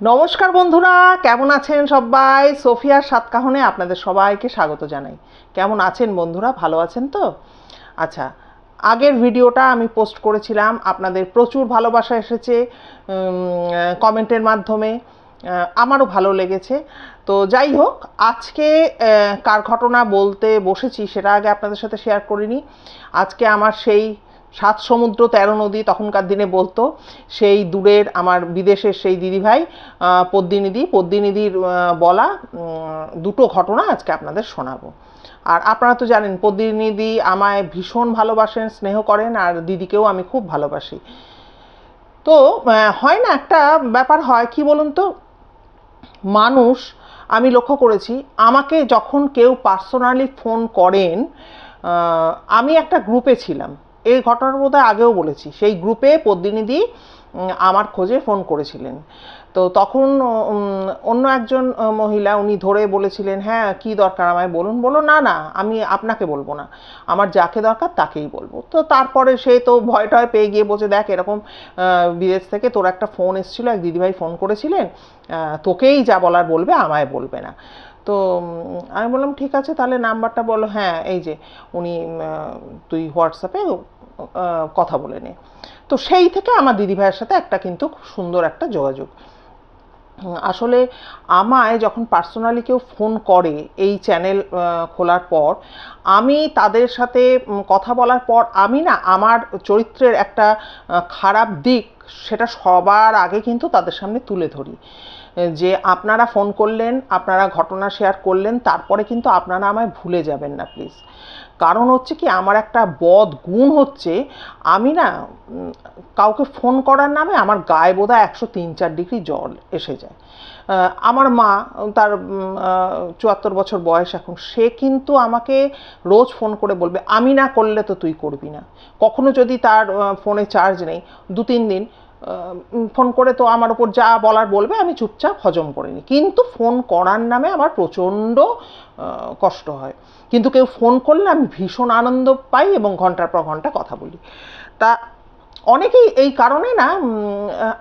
নমস্কার বন্ধুরা, কেমন আছেন সবাই? সোফিয়ার সাতকাহনে আপনাদের সবাইকে স্বাগত জানাই। কেমন আছেন বন্ধুরা? ভালো আছেন তো? আচ্ছা, আগের ভিডিওটা আমি পোস্ট করেছিলাম, আপনাদের প্রচুর ভালোবাসা এসেছে কমেন্টের মাধ্যমে। আমারও ভালো লেগেছে। তো যাই হোক, আজকে কার ঘটনা বলতে বসেছি সেটা আগে আপনাদের সাথে শেয়ার করিনি। আজকে আমার সেই 7 সমুদ্র 13 নদী তখনকার দিনে বলতো, সেই দূরের আমার বিদেশের সেই দিদিভাই পদ্মিনীদির বলা দুটো ঘটনা আজকে আপনাদের শোনাবো। আর আপনারা তো জানেন পদ্মিনীদি আমায় ভীষণ ভালোবাসেন, স্নেহ করেন, আর দিদিকেও আমি খুব ভালোবাসি। তো হয় না, একটা ব্যাপার হয় কি বলুন তো, মানুষ, আমি লক্ষ্য করেছি, আমাকে যখন কেউ পার্সোনালি ফোন করেন, আমি একটা গ্রুপে ছিলাম, এই ঘটনার বোধহয় আগেও বলেছি, সেই গ্রুপে পদ্মিনীদি আমার খোঁজে ফোন করেছিলেন। তো তখন অন্য একজন মহিলা, উনি ধরে বলেছিলেন, হ্যাঁ কি দরকার আমায় বলুন। বলো, না না আমি আপনাকে বলবো না, আমার যাকে দরকার তাকেই বলবো। তো তারপরে সে তো ভয় টয় পেয়ে গিয়ে বলছে, দেখ এরকম বিদেশ থেকে তোর একটা ফোন এসেছিলো, এক দিদিভাই ফোন করেছিলেন, তোকেই যা বলার বলবে, আমায় বলবে না। তো আমি বললাম ঠিক আছে, তাহলে নাম্বারটা বলো। হ্যাঁ এই যে উনি, তুই হোয়াটসঅ্যাপে কথা বলে নে। তো সেই থেকে আমার দিদিভাইয়ের সাথে একটা কিন্তু খুব সুন্দর একটা যোগাযোগ। আসলে আমায় যখন পার্সোনালি কেউ ফোন করে এই চ্যানেল খোলার পর, আমি তাদের সাথে কথা বলার পর, আমি না আমার চরিত্রের একটা খারাপ দিক, সেটা সবার আগে কিন্তু তাদের সামনে তুলে ধরি। যে আপনারা ফোন করলেন, আপনারা ঘটনা শেয়ার করলেন, তারপরে কিন্তু আপনারা আমায় ভুলে যাবেন না প্লিজ। কারণ হচ্ছে কি, আমার একটা বদ গুণ হচ্ছে, আমি না কাউকে ফোন করার নামে আমার গায়ে বোধহয় 103-4 ডিগ্রি জল এসে যায়। আমার মা, তার 74 বছর বয়স এখন, সে কিন্তু আমাকে রোজ ফোন করে বলবে, আমি না করলে তো তুই করবি না। কখনো যদি তার ফোনে চার্জ নেই, 2-3 দিন ফোন করে তো আমার ওপর যা বলার বলবে, আমি চুপচাপ হজম করে নিই। কিন্তু ফোন করার নামে আমার প্রচণ্ড কষ্ট হয়। কিন্তু কেউ ফোন করলে আমি ভীষণ আনন্দ পাই এবং ঘন্টার পর ঘন্টা কথা বলি। তা অনেকেই এই কারণে না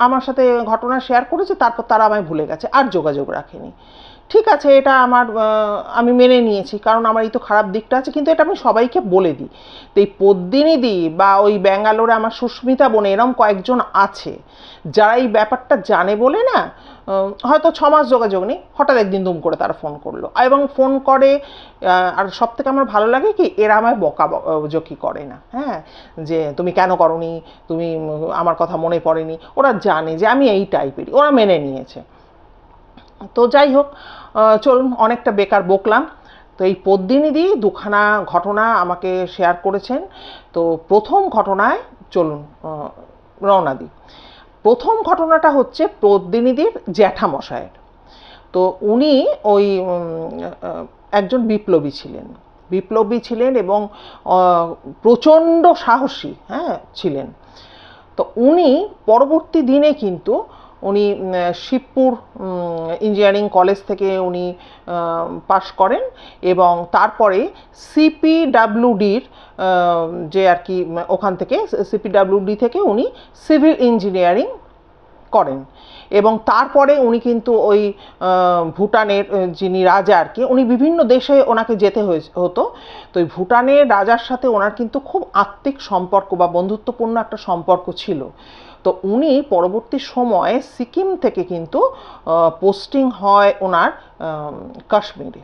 আমার সাথে ঘটনা শেয়ার করেছে, তারপর তারা আমায় ভুলে গেছে, আর যোগাযোগ রাখেনি। ঠিক আছে, এটা আমার আমি মেনে নিয়েছি, কারণ আমার এই তো খারাপ দিকটা আছে, কিন্তু এটা আমি সবাইকে বলে দিই। তো এই পদ্মিনীদি বা ওই ব্যাঙ্গালোরে আমার সুস্মিতা বোন, এরম কয়েকজন আছে যারা এই ব্যাপারটা জানে বলে না, হয়তো 6 মাস যোগাযোগ নেই, হঠাৎ একদিন দুম করে তারা ফোন করলো, এবং ফোন করে। আর সব থেকে আমার ভালো লাগে কি, এরা আমায় বকাবকি করে না। হ্যাঁ, যে তুমি কেন করনি, তুমি আমার কথা মনে পড়েনি, ওরা জানে যে আমি এই টাইপেরই, ওরা মেনে নিয়েছে। তো যাই হোক, চলুন, অনেকটা বেকার বকলাম। তো এই পদ্মিনীদি দুখানা ঘটনা আমাকে শেয়ার করেছেন। তো প্রথম ঘটনায় চলুন রওনা দিই। প্রথম ঘটনাটা হচ্ছে পদ্মিনীদির জ্যাঠামশায়ের। তো উনি ওই একজন বিপ্লবী ছিলেন এবং প্রচণ্ড সাহসী, হ্যাঁ, ছিলেন। তো উনি পরবর্তী দিনে কিন্তু উনি শিবপুর ইঞ্জিনিয়ারিং কলেজ থেকে উনি পাশ করেন, এবং তারপরে সিপিডাব্লিউডির যে আর কি, ওখান থেকে সিপিডাব্লিউডি থেকে উনি সিভিল ইঞ্জিনিয়ারিং করেন। এবং তারপরে উনি কিন্তু ওই ভুটানের যিনি রাজা আর কি, উনি বিভিন্ন দেশে ওনাকে যেতে হতো। তো ওই ভুটানের রাজার সাথে ওনার কিন্তু খুব আত্মিক সম্পর্ক বা বন্ধুত্বপূর্ণ একটা সম্পর্ক ছিল। তো উনি পরবর্তী সময়ে সিকিম থেকে কিন্তু পোস্টিং হয় ওনার কাশ্মীরে।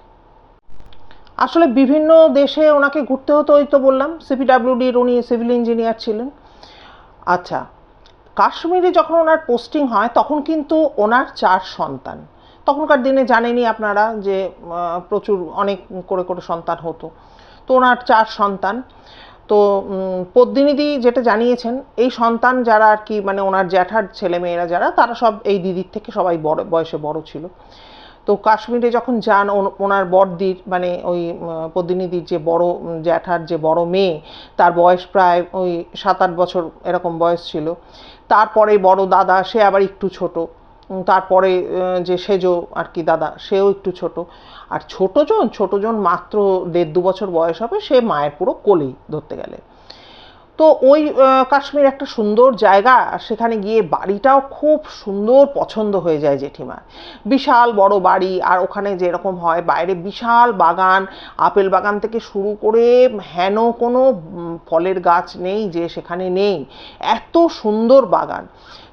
আসলে বিভিন্ন দেশে ওনাকে ঘুরতে হতো, ওই তো বললাম সিপিডাব্লিউডির উনি সিভিল ইঞ্জিনিয়ার ছিলেন। আচ্ছা, কাশ্মীরে যখন ওনার পোস্টিং হয় তখন কিন্তু ওনার 4 সন্তান। তখনকার দিনে জানেনই আপনারা যে প্রচুর অনেক করে করে সন্তান হতো। তো ওনার 4 সন্তান। তো পদ্মিনীদি যেটা জানিয়েছেন, এই সন্তান যারা আর কি, মানে ওনার জ্যাঠার ছেলেমেয়েরা যারা, তারা সব এই দিদির থেকে সবাই বড়, বয়সে বড় ছিল। তো কাশ্মীরে যখন যান, ওনার বড়দির, মানে ওই পদ্মিনীদির যে বড় জ্যাঠার যে বড় মেয়ে, তার বয়স প্রায় ওই 7-8 বছর এরকম বয়স ছিল। তারপরে বড় দাদা, সে আবার একটু ছোট। তারপরে যে সেজো আর কি দাদা, সেও একটু ছোট। আর ছোটজন মাত্র 1.5-2 বছর বয়স হবে, সে মায়ের পুরো কোলেই ধরতে গেলে। তো তো ওই কাশ্মীর একটা সুন্দর জায়গা, সেখানে গিয়ে বাড়িটাও খুব সুন্দর পছন্দ হয়ে যায় জেঠিমার। বিশাল বড় বাড়ি, আর ওখানে যেরকম হয় বাইরে বিশাল বাগান, আপেল বাগান থেকে শুরু করে হেন কোনো ফলের গাছ নেই যে সেখানে নেই, এত সুন্দর বাগান।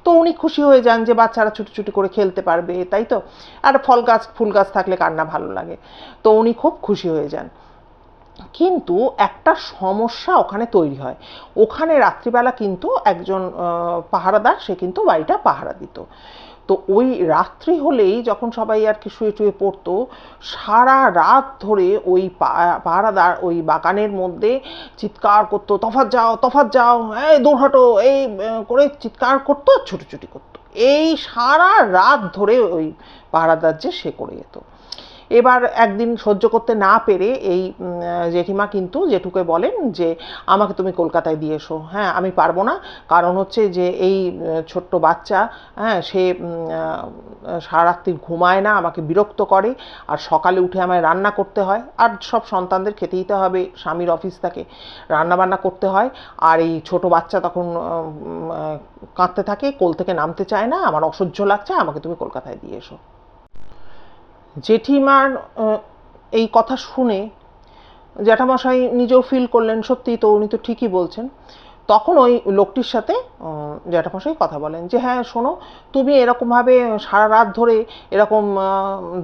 তো উনি খুশি হয়ে যান যে বাচ্চারা ছুটি করে খেলতে পারবে, তাই তো, আর ফল গাছ ফুল গাছ থাকলে কার না ভালো লাগে। তো উনি খুব খুশি হয়ে যান। কিন্তু একটা সমস্যা ওখানে তৈরি হয়। ওখানে রাত্রিবেলা কিন্তু একজন পাহারাদার, সে কিন্তু বাড়িটা পাহারা দিত। তো ওই রাত্রি হলেই যখন সবাই আর কি শুয়ে টুয়ে পড়তো, সারা রাত ধরে ওই পাহারাদার ওই বাগানের মধ্যে চিৎকার করতো, তফাৎ যাও তফাৎ যাও, এই দৌড়হাটো, এই করে চিৎকার করতো, ছুটোছুটি করতো। এই সারা রাত ধরে ওই পাহারাদার যে সে করে যেত। এবার একদিন সহ্য করতে না পেরে এই জেঠিমা কিন্তু জেঠুকে বলেন যে আমাকে তুমি কলকাতায় দিয়ে এসো। হ্যাঁ, আমি পারবো না, কারণ হচ্ছে যে এই ছোট্ট বাচ্চা, হ্যাঁ, সে সারা রাত্রি ঘুমায় না, আমাকে বিরক্ত করে, আর সকালে উঠে আমায় রান্না করতে হয়, আর সব সন্তানদের খেতে দিতে হবে, স্বামীর অফিস থাকে, রান্না বান্না করতে হয়, আর এই ছোট বাচ্চা তখন কাঁদতে থাকে, কোল থেকে নামতে চায় না, আমার অসহ্য লাগছে, আমাকে তুমি কলকাতায় দিয়ে এসো। জেঠিমার এই কথা শুনে জ্যাঠামশাই নিজেও ফিল করলেন সত্যি তো, উনি তো ঠিকই বলছেন। তখন ওই লোকটির সাথে জ্যাঠামশাই কথা বলেন যে হ্যাঁ শোনো, তুমি এরকমভাবে সারা রাত ধরে এরকম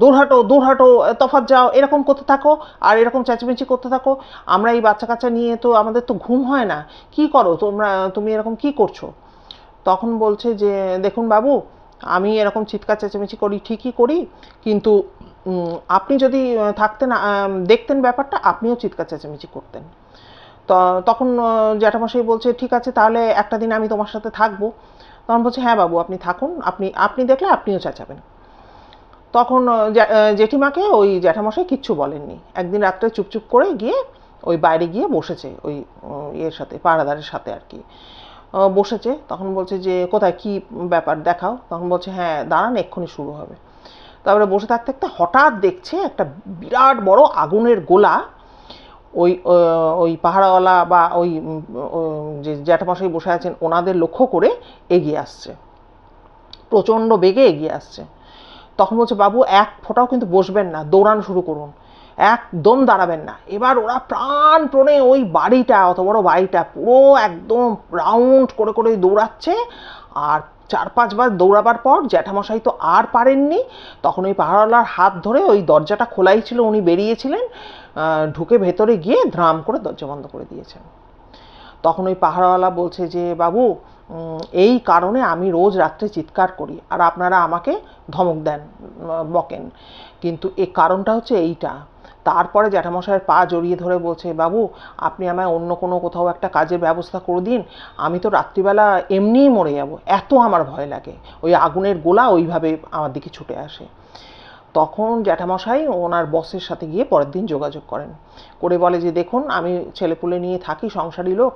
দৌড়হাটো দৌড়হাটো, তফাৎ যাও, এরকম করতে থাকো, আর এরকম চেঁচামেচি করতে থাকো, আমরা এই বাচ্চা কাচ্চা নিয়ে তো আমাদের তো ঘুম হয় না, কি করো তুমি এরকম কি করছো? তখন বলছে যে দেখুন বাবু, আমি এরকম চিৎকার চেঁচামেচি করি ঠিকই করি, কিন্তু আপনি যদি থাকতেন, দেখতেন ব্যাপারটা, আপনিও চিৎকার চেঁচামেচি করতেন। তো তখন জ্যাঠামশাই বলছে ঠিক আছে, তাহলে একটা দিন আমি তোমার সাথে থাকবো। তখন বলছে হ্যাঁ বাবু, আপনি থাকুন, আপনি দেখলে আপনিও চেঁচাবেন। তখন জেঠিমাকে ওই জ্যাঠামশাই কিচ্ছু বলেননি। একদিন রাত্রে চুপচুপ করে গিয়ে ওই বাইরে গিয়ে বসেছে ওই ইয়ের সাথে, পাহারাদারের সাথে আর কি বসেছে। তখন বলছে যে কোথায়, কি ব্যাপার দেখাও। তখন বলছে হ্যাঁ দাঁড়ান, এক্ষুনি শুরু হবে। তারপরে বসে থাকতে থাকতে হঠাৎ দেখছে একটা বিরাট বড় আগুনের গোলা ওই ওই পাহারাওয়ালা বা ওই যে জ্যাঠামশাই বসে আছেন ওনাদের লক্ষ্য করে এগিয়ে আসছে, প্রচণ্ড বেগে এগিয়ে আসছে। তখন বলছে বাবু এক ফোঁটাও কিন্তু বসবেন না, দৌড়ানো শুরু করুন, একদম দাঁড়াবেন না। এবার ওরা প্রাণপণে ওই বাড়িটা, অত বড় বাড়িটা পুরো একদম রাউন্ড করে করে দৌড়াচ্ছে। আর 4-5 বার দৌড়াবার পর জ্যাঠামশাই তো আর পারেননি, তখন ওই পাহাড়ওয়ালার হাত ধরে ওই দরজাটা খোলাই ছিল, উনি বেরিয়েছিলেন, ঢুকে ভেতরে গিয়ে ধ্রাম করে দরজা বন্ধ করে দিয়েছেন। তখন ওই পাহাড়ওয়ালা বলছে যে বাবু, এই কারণে আমি রোজ রাত্রে চিৎকার করি আর আপনারা আমাকে ধমক দেন, বকেন, কিন্তু এই কারণটা হচ্ছে এইটা। তারপরে জ্যাঠামশাইয়ের পা জড়িয়ে ধরে বলছে বাবু, আপনি আমায় অন্য কোনো কোথাও একটা কাজের ব্যবস্থা করে দিন, আমি তো রাত্রিবেলা এমনিই মরে যাব, এত আমার ভয় লাগে, ওই আগুনের গোলা ওইভাবে আমার দিকে ছুটে আসে। তখন জ্যাঠামশাই ওনার বসের সাথে গিয়ে পরের দিন যোগাযোগ করেন, করে বলে যে দেখুন আমি ছেলেপুলে নিয়ে থাকি, সংসারী লোক,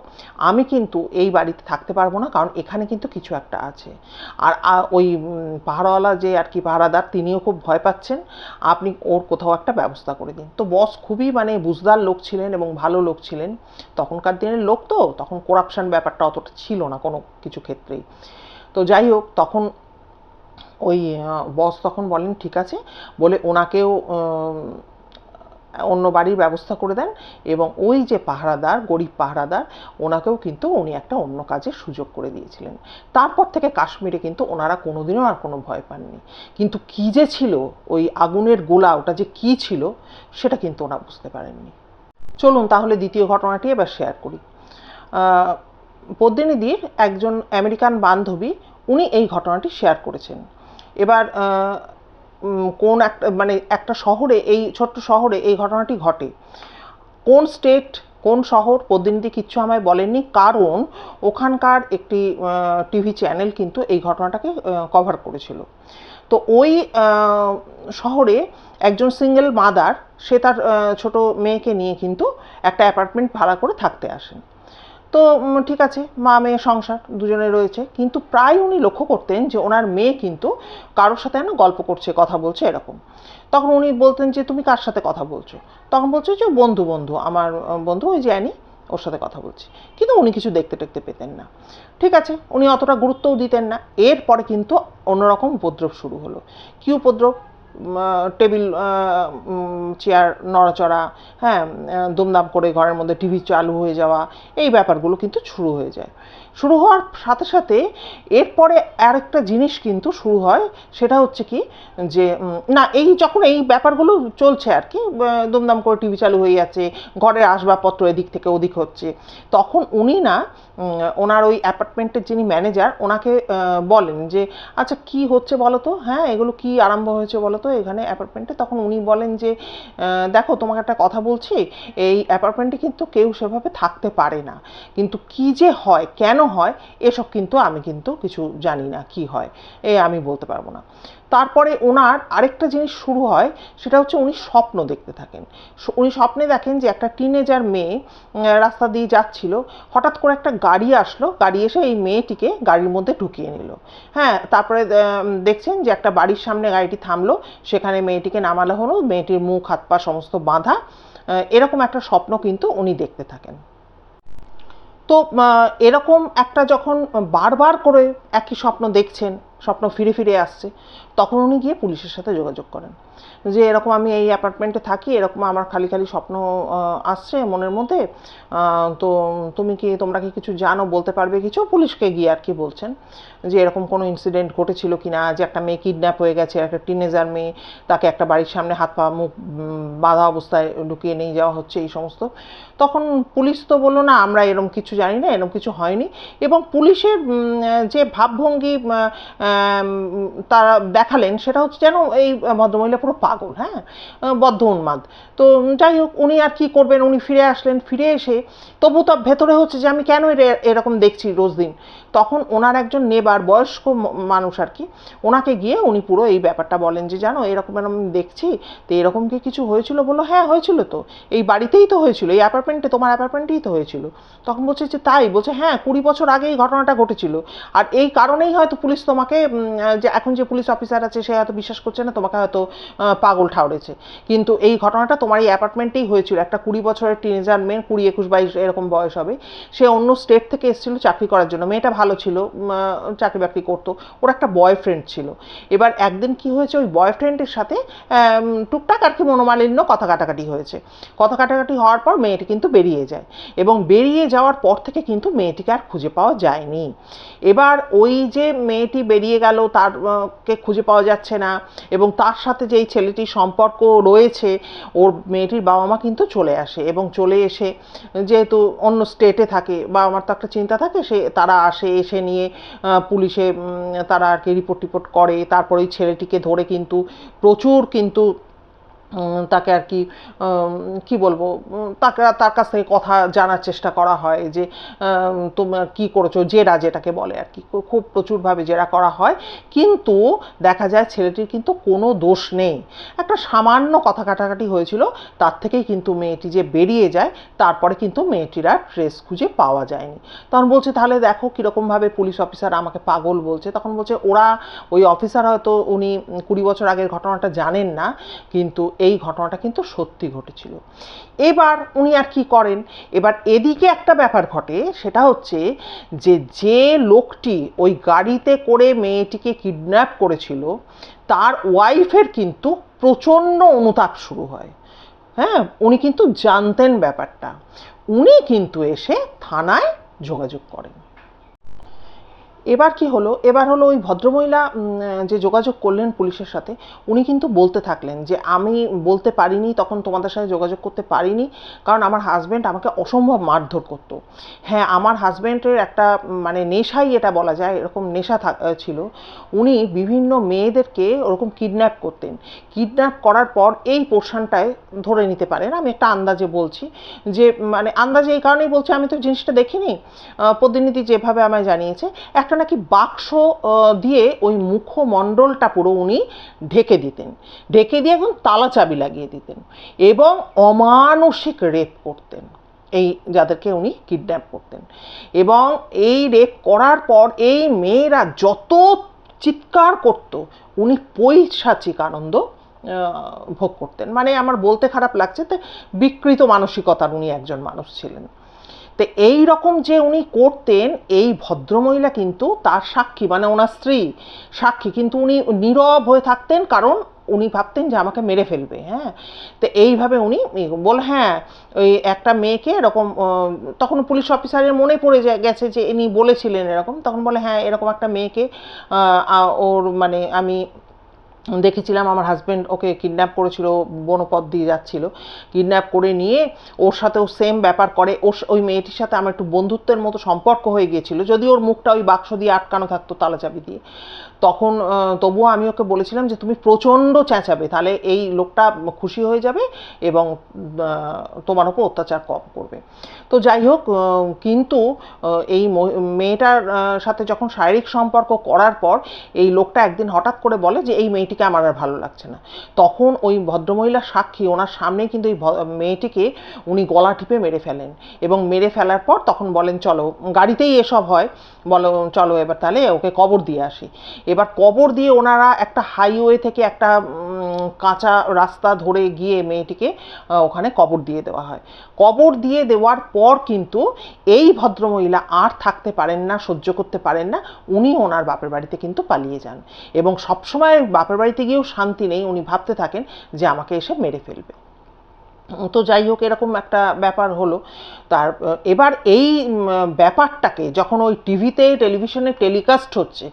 আমি কিন্তু এই বাড়িতে থাকতে পারবো না, কারণ এখানে কিন্তু কিছু একটা আছে। আর ওই পাহারাওয়ালা যে আর কি পাহারাদার, তিনিও খুব ভয় পাচ্ছেন, আপনি ওর কোথাও একটা ব্যবস্থা করে দিন। তো বস খুবই মানে বুঝদার লোক ছিলেন এবং ভালো লোক ছিলেন, তখনকার দিনের লোক তো, তখন করাপশন ব্যাপারটা অতটা ছিল না কোনো কিছু ক্ষেত্রেই। তো যাই হোক, তখন ওই বস তখন বলেন ঠিক আছে, বলে ওনাকেও অন্য বাড়ির ব্যবস্থা করে দেন, এবং ওই যে পাহারাদার, গরিব পাহারাদার, ওনাকেও কিন্তু উনি একটা অন্য কাজের সুযোগ করে দিয়েছিলেন। তারপর থেকে কাশ্মীরে কিন্তু ওনারা কোনোদিনও আর কোনো ভয় পাননি। কিন্তু কী যে ছিল ওই আগুনের গোলা, ওটা যে কী ছিল সেটা কিন্তু ওরা বুঝতে পারেননি। চলুন তাহলে দ্বিতীয় ঘটনাটি এবার শেয়ার করি। পদ্মিনীদির একজন আমেরিকান বান্ধবী, উনি এই ঘটনাটি শেয়ার করেছেন। এবার কোন একটা মানে একটা শহরে, এই ছোট্ট শহরে এই ঘটনাটি ঘটে। কোন স্টেট, কোন শহর পদ্মিনীদি কিচ্ছু আমায় বলেননি, কারণ ওখানকার একটি টিভি চ্যানেল কিন্তু এই ঘটনাটাকে কভার করেছিল। তো ওই শহরে একজন সিঙ্গেল মাদার, সে তার ছোট মেয়েকে নিয়ে কিন্তু একটা অ্যাপার্টমেন্ট ভাড়া করে থাকতে আসেন। তো ঠিক আছে, মা মেয়ে সংসার দুজনে রয়েছে, কিন্তু প্রায় উনি লক্ষ্য করতেন যে ওনার মেয়ে কিন্তু কারোর সাথে না গল্প করছে, কথা বলছে এরকম। তখন উনি বলতেন যে তুমি কার সাথে কথা বলছো? তখন বলছে যে বন্ধু, আমার বন্ধু ওই যে অ্যানি, ওর সাথে কথা বলছি, কিন্তু উনি কিছু দেখতে টেকতে পেতেন না। ঠিক আছে, উনি অতটা গুরুত্বও দিতেন না। এরপরে কিন্তু অন্যরকম উপদ্রব শুরু হলো। কী উপদ্রব? টেবিল চেয়ার নড়াচড়া, হ্যাঁ, দুমদাম করে ঘরের মধ্যে টিভি চালু হয়ে যাওয়া, এই ব্যাপারগুলো কিন্তু শুরু হয়ে যায়। শুরু হওয়ার সাথে সাথে এরপরে আরেকটা জিনিস কিন্তু শুরু হয়, সেটা হচ্ছে কি যে না, এই যখন এই ব্যাপারগুলো চলছে আর কি, দুমদাম করে টিভি চালু হয়ে যাচ্ছে, ঘরের আসবাবপত্র এদিক থেকে ওদিক হচ্ছে, তখন উনি না ওনার ওই অ্যাপার্টমেন্টের যিনি ম্যানেজার ওনাকে বলেন যে আচ্ছা কি হচ্ছে বলো তো, হ্যাঁ এগুলো কি আরম্ভ হয়েছে বলো তো এখানে অ্যাপার্টমেন্টে। তখন উনি বলেন যে দেখো তোমাকে একটা কথা বলছি, এই অ্যাপার্টমেন্টে কিন্তু কেউ সেভাবে থাকতে পারে না, কিন্তু কি যে হয় কেন হয় এসব কিন্তু আমি কিন্তু কিছু জানি না, কি হয় আমি বলতে পারবো না। তারপরে ওনার আরেকটা জিনিস শুরু হয়, সেটা হচ্ছে উনি স্বপ্ন দেখতে থাকেন। উনি স্বপ্নে দেখেন যে একটা টিনেজার মেয়ে রাস্তা দিয়ে যাচ্ছিল, হঠাৎ করে একটা গাড়ি আসলো, গাড়ি এসে এই মেয়েটিকে গাড়ির মধ্যে ঢুকিয়ে নিল। হ্যাঁ, তারপরে দেখছেন যে একটা বাড়ির সামনে গাড়িটি থামলো, সেখানে মেয়েটিকে নামানো হলো, মেয়েটির মুখ হাত পা সমস্ত বাঁধা। এরকম একটা স্বপ্ন কিন্তু উনি দেখতে থাকেন। তো এরকম একটা যখন বারবার করে একই স্বপ্ন দেখছেন, স্বপ্ন ফিরে ফিরে আসছে, তখন উনি গিয়ে পুলিশের সাথে যোগাযোগ করেন যে এরকম আমি এই অ্যাপার্টমেন্টে থাকি, এরকম আমার খালি খালি স্বপ্ন আসছে মনের মধ্যে, তো তোমরা কি কিছু জানো, বলতে পারবে কিছু? পুলিশকে গিয়ে আর কি বলছেন যে এরকম কোনো ইনসিডেন্ট ঘটেছিল কি না, যে একটা মেয়ে কিডন্যাপ হয়ে গেছে, একটা টিনেজার মেয়ে, তাকে একটা বাড়ির সামনে হাত পা মুখ বাঁধা অবস্থায় ঢুকিয়ে নিয়ে যাওয়া হচ্ছে, এই সমস্ত। তখন পুলিশ তো বললো না আমরা এরকম কিছু জানি না, এরকম কিছু হয়নি। এবং পুলিশের যে ভাবভঙ্গি তারা দেখালেন, সেটা হচ্ছে যেন এই ভদ্রমহিলা পুরো পাগল, হ্যাঁ, বদ্ধ উন্মাদ। তো যাই হোক, উনি আর কি করবেন, উনি ফিরে আসলেন। ফিরে এসে তবু তো ভেতরে হচ্ছে যে আমি কেন এরকম দেখছি রোজ দিন। তখন ওনার একজন নেবার, বয়স্ক মানুষ আর কি, ওনাকে গিয়ে উনি পুরো এই ব্যাপারটা বলেন যে জানো এরকম এরকম দেখছি, তো এরকম কি কিছু হয়েছিল? বললো হ্যাঁ হয়েছিল তো, এই বাড়িতেই তো হয়েছিল, এই অ্যাপার্টমেন্টে, তোমার অ্যাপার্টমেন্টেই তো হয়েছিল। তখন বলছে যে তাই? বলছে হ্যাঁ 20 বছর আগে এই ঘটনাটা ঘটেছিল, আর এই কারণেই হয়তো পুলিশ তোমাকে, যে এখন যে পুলিশ অফিসার আছে সে হয়তো বিশ্বাস করছে না, তোমাকে হয়তো পাগল ঠাউরেছে, কিন্তু এই ঘটনাটা তোমার এই অ্যাপার্টমেন্টেই হয়েছিল। একটা 20 বছরের টিনেজার মেয়ে, 20, 21, 22 এরকম বয়স হবে, সে অন্য স্টেট থেকে এসেছিল চাকরি করার জন্য। মেয়েটা ভালো ছিল, চাকরি বাকরি করতো, ওর একটা বয়ফ্রেন্ড ছিল। এবার একদিন কি হয়েছে, ওই বয়ফ্রেন্ডের সাথে টুকটাক আর কি মনোমালিন্য, কথা কাটাকাটি হয়েছে। কথা কাটাকাটি হওয়ার পর মেয়েটি কিন্তু বেরিয়ে যায়, এবং বেরিয়ে যাওয়ার পর থেকে কিন্তু মেয়েটিকে আর খুঁজে পাওয়া যায়নি। এবার ওই যে মেয়েটি বেরিয়ে গেল, তারকে খুঁজে পাওয়া যাচ্ছে না, এবং তার সাথে যেই ছেলেটির সম্পর্ক রয়েছে, ওর মেয়েটির বাবা মা কিন্তু চলে আসে, এবং চলে এসে যেহেতু অন্য স্টেটে থাকে, বাবা মার তো একটা চিন্তা থাকে, তারা আসে, এসে নিয়ে পুলিশে তারা আর কি রিপোর্ট করে। তারপরে ওই ছেলেটিকে ধরে কিন্তু প্রচুর কিন্তু তাকে আর কি কি বলবো, তার কাছ থেকে কথা জানার চেষ্টা করা হয় যে তোমরা কি করেছো, জেরা যেটাকে বলে আর কি, খুব প্রচুরভাবে জেরা করা হয়। কিন্তু দেখা যায় ছেলেটির কিন্তু কোনো দোষ নেই, একটা সামান্য কথা কাটাকাটি হয়েছিল, তার থেকেই কিন্তু মেয়েটি যে বেরিয়ে যায়, তারপরে কিন্তু মেয়েটির আর ট্রেস খুঁজে পাওয়া যায়নি। তখন বলছে তাহলে দেখো কীরকমভাবে পুলিশ অফিসার আমাকে পাগল বলছে। তখন বলছে ওই অফিসার হয়তো উনি 20 বছর আগের ঘটনাটা জানেন না, কিন্তু এই ঘটনাটা কিন্তু সত্যি ঘটেছিল। এবার উনি আর কি করেন, এবার এদিকে একটা ব্যাপার ঘটে, সেটা হচ্ছে যে লোকটি ওই গাড়িতে করে মেয়েটিকে কিডন্যাপ করেছিল, তার ওয়াইফের কিন্তু প্রচণ্ড অনুতাপ শুরু হয়। হ্যাঁ, উনি কিন্তু জানতেন ব্যাপারটা, উনি কিন্তু এসে থানায় যোগাযোগ করেন। এবার কি হলো, এবার হলো ওই ভদ্রমহিলা যে যোগাযোগ করলেন পুলিশের সাথে, উনি কিন্তু বলতে থাকলেন যে আমি বলতে পারিনি, তখন তোমাদের সাথে যোগাযোগ করতে পারিনি, কারণ আমার হাজব্যান্ড আমাকে অসম্ভব মারধর করতো। হ্যাঁ, আমার হাজব্যান্ডের একটা মানে নেশাই এটা বলা যায়, এরকম নেশা ছিল। উনি বিভিন্ন মেয়েদেরকে ওরকম কিডন্যাপ করতেন। কিডন্যাপ করার পর এই পোর্শনটায় ধরে নিতে পারেন, আমি একটা আন্দাজে বলছি, যে মানে আন্দাজে এই কারণেই বলছি, আমি তো জিনিসটা দেখিনি, প্রতিনিধি যেভাবে আমায় জানিয়েছে, একটা নাকি বাক্স দিয়ে ওই মুখমণ্ডলটা পুরো উনি ঢেকে দিতেন, ঢেকে দিয়ে একদম তালা চাবি লাগিয়ে দিতেন, এবং অমানসিক রেপ করতেন এই যাদেরকে উনি কিডন্যাপ করতেন। এবং এই রেপ করার পর এই মেয়েরা যত চিৎকার করত, উনি পৈশাচিক আনন্দ ভোগ করতেন। মানে আমার বলতে খারাপ লাগছে, তো বিকৃত মানসিকতার উনি একজন মানুষ ছিলেন। তো এই রকম যে উনি করতেন, এই ভদ্রমহিলা কিন্তু তার সাক্ষী, মানে ওনার স্ত্রী সাক্ষী, কিন্তু উনি নীরব হয়ে থাকতেন, কারণ উনি ভাবতেন যে আমাকে মেরে ফেলবে। হ্যাঁ, তো এইভাবে উনি বল, হ্যাঁ ওই একটা মেয়েকে এরকম, তখন পুলিশ অফিসারের মনে পড়ে গেছে যে ইনি বলেছিলেন এরকম, তখন বলে হ্যাঁ এরকম একটা মেয়েকে ওর মানে আমি দেখেছিলাম, আমার হাজব্যান্ড ওকে কিডন্যাপ করেছিল, বনপথ দিয়ে যাচ্ছিল, কিডন্যাপ করে নিয়ে ওর সাথেও সেম ব্যাপার করে। ওই মেয়েটির সাথে আমার একটু বন্ধুত্বের মতো সম্পর্ক হয়ে গিয়েছিল, যদি ওর মুখটা ওই বাক্স দিয়ে আটকানো থাকতো তালা চাবি দিয়ে, তখন তবুও আমি ওকে বলেছিলাম যে তুমি প্রচণ্ড চেঁচাবে, তাহলে এই লোকটা খুশি হয়ে যাবে এবং তোমার ওপর অত্যাচার কম করবে। তো যাই হোক, কিন্তু এই মেয়েটার সাথে যখন শারীরিক সম্পর্ক করার পর এই লোকটা একদিন হঠাৎ করে বলে যে এই মেয়েটিকে আমার আর ভালো লাগছে না, তখন ওই ভদ্রমহিলা সাক্ষী ওনার সামনেই কিন্তু এই মেয়েটিকে উনি গলা টিপে মেরে ফেলেন, এবং মেরে ফেলার পর তখন বলেন চলো, গাড়িতেই এসব হয়, বলো চলো এবার তাহলে ওকে কবর দিয়ে আসি। এবার কবর দিয়ে ওনারা একটা হাইওয়ে থেকে একটা কাঁচা রাস্তা ধরে গিয়ে মেয়েটিকে ওখানে কবর দিয়ে দেওয়া হয়। কবর দিয়ে দেওয়ার পর কিন্তু এই ভদ্রমহিলা আর থাকতে পারেন না, সহ্য করতে পারেন না, উনি ওনার বাপের বাড়িতে কিন্তু পালিয়ে যান, এবং সবসময় বাপের বাড়িতে গিয়েও শান্তি নেই, উনি ভাবতে থাকেন যে আমাকে এসে মেরে ফেলবে। তো যাই হোক, এরকম একটা ব্যাপার হলো। তার এবার এই ব্যাপারটাকে যখন ওই টিভিতে টেলিভিশনে টেলিকাস্ট হচ্ছে,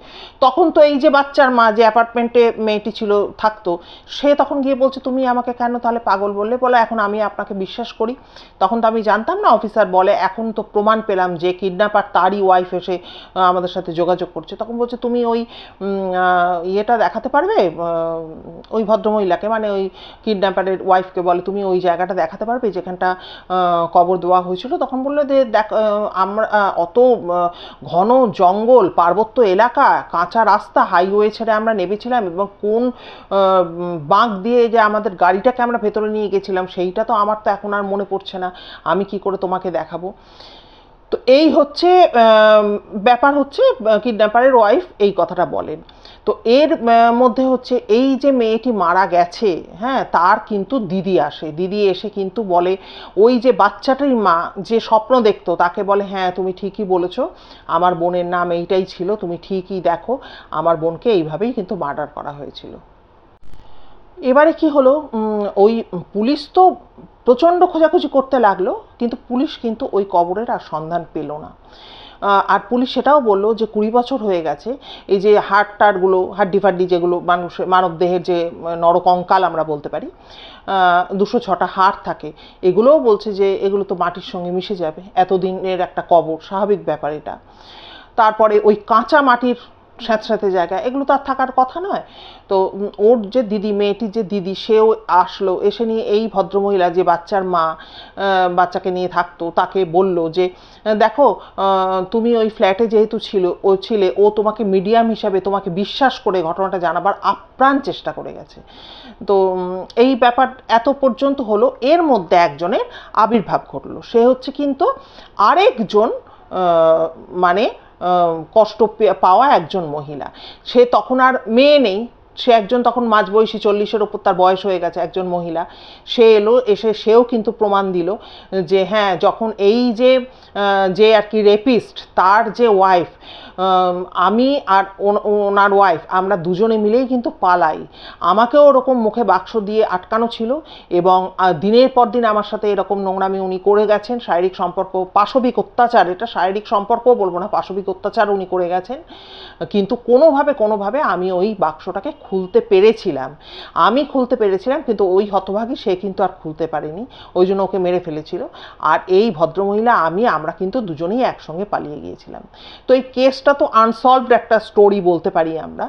তখন তো এই যে বাচ্চার মা, যে অ্যাপার্টমেন্টে মেয়েটি ছিল থাকতো, সে তখন গিয়ে বলছে তুমি আমাকে কেন তাহলে পাগল বললে, বলে এখন আমি আপনাকে বিশ্বাস করি। তখন তো আমি জানতাম না, অফিসার বলে এখন তো প্রমাণ পেলাম যে কিডন্যাপার তারই ওয়াইফ এসে আমাদের সাথে যোগাযোগ করছে। তখন বলছে তুমি ওই ইয়েটা দেখাতে পারবে, ওই ভদ্রমহিলাকে, মানে ওই কিডন্যাপারের ওয়াইফকে বলে তুমি ওই জায়গাটা দেখাতে পারবে যেখানটা কবর দেওয়া হয়েছিল। তখন বললো যে দেখ, আমরা অত ঘন জঙ্গল, পার্বত্য এলাকা, কাঁচা রাস্তা, হাইওয়ে ছেড়ে আমরা নেমেছিলাম, এবং কোন বাঁক দিয়ে যে আমাদের গাড়িটাকে আমরা ভেতরে নিয়ে গেছিলাম সেইটা তো আমার তো এখন আর মনে পড়ছে না, আমি কি করে তোমাকে দেখাবো। তো এই হচ্ছে ব্যাপার, হচ্ছে কিডন্যাপারের ওয়াইফ এই কথাটা বলেন। তো এর মধ্যে হচ্ছে এই যে মেয়েটি মারা গেছে, হ্যাঁ, তার কিন্তু দিদি আসে, দিদি এসে কিন্তু বলে ওই যে বাচ্চাটির মা যে স্বপ্ন দেখতো তাকে বলে হ্যাঁ তুমি ঠিকই বলেছো, আমার বোনের নাম এইটাই ছিল, তুমি ঠিকই দেখো, আমার বোনকে এইভাবেই কিন্তু মার্ডার করা হয়েছিল। এবারে কি হলো, ওই পুলিশ তো প্রচণ্ড খোঁজাখুঁজি করতে লাগলো, কিন্তু পুলিশ কিন্তু ওই কবরের আর সন্ধান পেল না। আর পুলিশ সেটাও বললো যে 20 বছর হয়ে গেছে, এই যে হাড়টাড়গুলো, হাড্ডি ফাড্ডি যেগুলো মানুষের মানব দেহের যে নরকঙ্কাল আমরা বলতে পারি, 206টা হাড় থাকে, এগুলোও বলছে যে এগুলো তো মাটির সঙ্গে মিশে যাবে, এতদিনের একটা কবর, স্বাভাবিক ব্যাপার এটা। তারপরে ওই কাঁচা মাটির স্যাঁতস্যাঁতে জায়গা, এগুলো তো আর থাকার কথা নয়। তো ওর যে দিদি, মেয়েটির যে দিদি, সেও আসলো, এসে নিয়ে এই ভদ্রমহিলা যে বাচ্চার মা, বাচ্চাকে নিয়ে থাকতো, তাকে বলল যে দেখো তুমি ওই ফ্ল্যাটে যেহেতু ছিলে, ও তোমাকে মিডিয়াম হিসাবে তোমাকে বিশ্বাস করে ঘটনাটা জানাবার আপ্রাণ চেষ্টা করে গেছে। তো এই ব্যাপার এত পর্যন্ত হলো, এর মধ্যে একজনের আবির্ভাব ঘটলো, সে হচ্ছে কিন্তু আরেকজন মানে কষ্ট পাওয়া একজন মহিলা। সে তখন আর মেয়ে নেই, সে একজন তখন মাঝবয়সী, 40-এর ওপর তার বয়স হয়ে গেছে একজন মহিলা। সে এলো, এসে সেও কিন্তু প্রমাণ দিল যে হ্যাঁ, যখন এই যে আর কি রেপিস্ট, তার যে ওয়াইফ, আমি আর ওনার ওয়াইফ, আমরা দুজনে মিলেই কিন্তু পালাই, আমাকেও ওরকম মুখে বাক্স দিয়ে আটকানো ছিল, এবং দিনের পর দিন আমার সাথে এরকম নোংরামি উনি করে গেছেন, শারীরিক সম্পর্ক, পাশবিক অত্যাচার, এটা শারীরিক সম্পর্কও বলবো না, পাশবিক অত্যাচার উনি করে গেছেন। কিন্তু কোনোভাবে আমি ওই বাক্সটাকে খুলতে পেরেছিলাম, কিন্তু ওই হতভাগী সে কিন্তু আর খুলতে পারেনি, ওই জন্য ওকে মেরে ফেলেছিল। আর এই ভদ্রমহিলা আমরা কিন্তু দুজনেই একসঙ্গে পালিয়ে গিয়েছিলাম। তো এই কেসটা তো আনসলভড একটা স্টোরি বলতে পারি আমরা,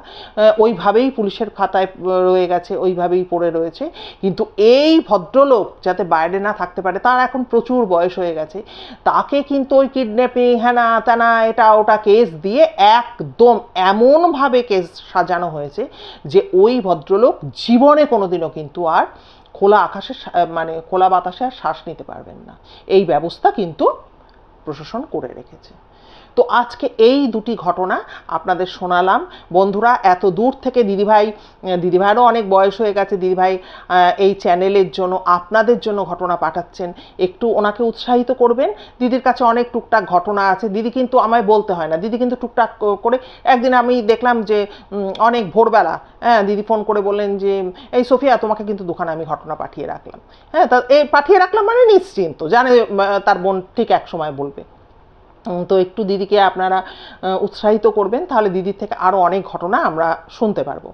ওইভাবেই পুলিশের খাতায় রয়ে গেছে, ওইভাবেই পড়ে রয়েছে। কিন্তু এই ভদ্রলোক যাতে বাইরে না থাকতে পারে, তার এখন প্রচুর বয়স হয়ে গেছে, তাকে কিন্তু ওই কিডন্যাপিং, হ্যানা ত্যানা, এটা ওটা কেস দিয়ে একদম এমনভাবে কেস সাজানো হয়েছে যে ওই ভদ্রলোক জীবনে কোনোদিনও কিন্তু আর খোলা আকাশে, মানে খোলা বাতাসে আর শ্বাস নিতে পারবেন না, এই ব্যবস্থা কিন্তু প্রশাসন করে রেখেছে। তো আজকে এই দুটি ঘটনা আপনাদের শোনালাম। বন্ধুরা, এত দূর থেকে দিদিভাইয়েরও অনেক বয়স হয়ে গেছে, দিদিভাই এই চ্যানেলের জন্য আপনাদের জন্য ঘটনা পাঠাচ্ছেন, একটু ওনাকে উৎসাহিত করবেন। দিদির কাছে অনেক টুকটাক ঘটনা আছে, দিদি কিন্তু আমায় বলতে হয় না, দিদি কিন্তু টুকটাক করে। একদিন আমি দেখলাম যে অনেক ভোরবেলা দিদি ফোন করে বললেন যে এই সোফিয়া, তোমাকে কিন্তু দোকানে আমি ঘটনা পাঠিয়ে রাখলাম। তা এই পাঠিয়ে রাখলাম মানে নিশ্চিন্ত, জানে তার বোন ঠিক এক সময় বলবে। তো একটু দিদিকে আপনারা উৎসাহিত করবেন, তাহলে দিদির থেকে আরও অনেক ঘটনা আমরা শুনতে পারবো।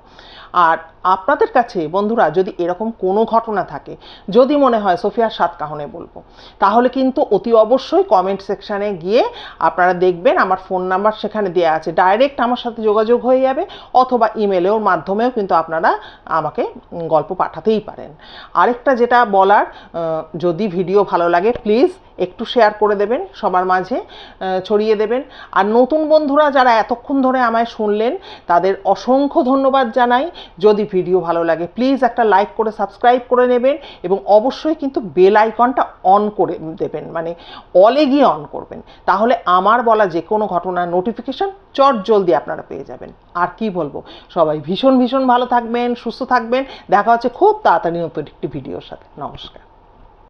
আর আপনাদের কাছে বন্ধুরা যদি এরকম কোনো ঘটনা থাকে, যদি মনে হয় সোফিয়ার সাত কাহনে বলবো, তাহলে কিন্তু অতি অবশ্যই কমেন্ট সেকশানে গিয়ে আপনারা দেখবেন আমার ফোন নাম্বার সেখানে দেওয়া আছে, ডাইরেক্ট আমার সাথে যোগাযোগ হয়ে যাবে, অথবা ইমেলের মাধ্যমেও কিন্তু আপনারা আমাকে গল্প পাঠাতেই পারেন। আরেকটা যেটা বলার, যদি ভিডিও ভালো লাগে প্লিজ একটু শেয়ার করে দেবেন, সবার মাঝে ছড়িয়ে দেবেন। আর নতুন বন্ধুরা যারা এতক্ষণ ধরে আমায় শুনলেন, তাদের অসংখ্য ধন্যবাদ জানাই। যদি ভিডিও ভালো লাগে প্লিজ একটা লাইক করে সাবস্ক্রাইব করে নেবেন, এবং অবশ্যই কিন্তু বেল আইকনটা অন করে দেবেন, মানে অলে গিয়ে অন করবেন, তাহলে আমার বলা যে কোনো ঘটনার নোটিফিকেশন জলদি আপনারা পেয়ে যাবেন। আর কি বলবো, সবাই ভীষণ ভীষণ ভালো থাকবেন, সুস্থ থাকবেন। দেখা হচ্ছে খুব তাড়াতাড়ি নতুন একটি ভিডিওর সাথে। নমস্কার।